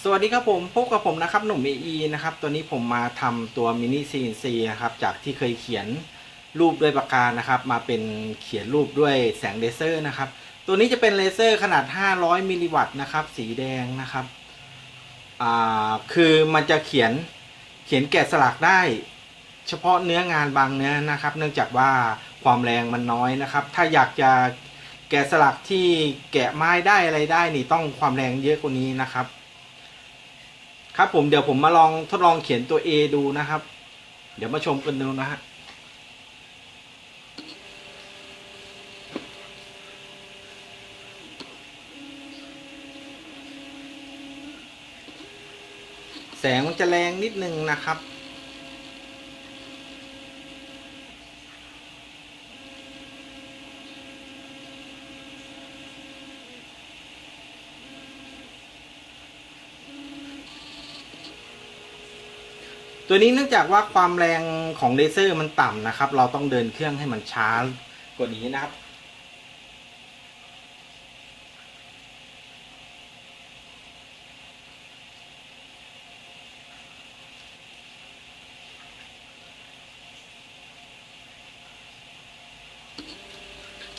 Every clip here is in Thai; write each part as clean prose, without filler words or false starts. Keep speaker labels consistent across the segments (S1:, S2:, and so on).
S1: สวัสดีครับผมพบกับผมนะครับหนุ่ม AE นะครับตัวนี้ผมมาทำตัวมินิ CNC นะครับจากที่เคยเขียนรูปด้วยปากกานะครับมาเป็นเขียนรูปด้วยแสงเลเซอร์นะครับตัวนี้จะเป็นเลเซอร์ขนาด500มิลลิวัตต์นะครับสีแดงนะครับคือมันจะเขียนแกะสลักได้เฉพาะเนื้องานบางเนื้อนะครับเนื่องจากว่าความแรงมันน้อยนะครับถ้าอยากจะแกะสลักที่แกะไม้ได้อะไรได้นี่ต้องความแรงเยอะกว่านี้นะครับครับผมเดี๋ยวผมมาลองทดลองเขียนตัว A ดูนะครับเดี๋ยวมาชมกันดูนะฮะแสงมันจะแรงนิดนึงนะครับตัวนี้เนื่องจากว่าความแรงของเลเซอร์มันต่ำนะครับเราต้องเดินเครื่องให้มันช้ากว่านี้นะครับ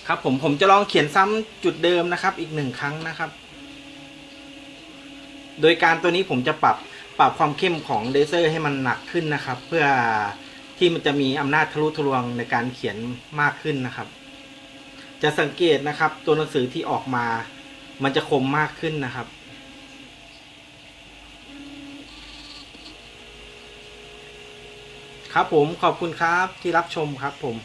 S1: ครับผมจะลองเขียนซ้ำจุดเดิมนะครับอีก1 ครั้งนะครับโดยการตัวนี้ผมจะปรับความเข้มของเลเซอร์ให้มันหนักขึ้นนะครับเพื่อที่มันจะมีอำนาจทะลุทะลวงในการเขียนมากขึ้นนะครับจะสังเกตนะครับตัวหนังสือที่ออกมามันจะคมมากขึ้นนะครับครับผมขอบคุณครับที่รับชมครับผม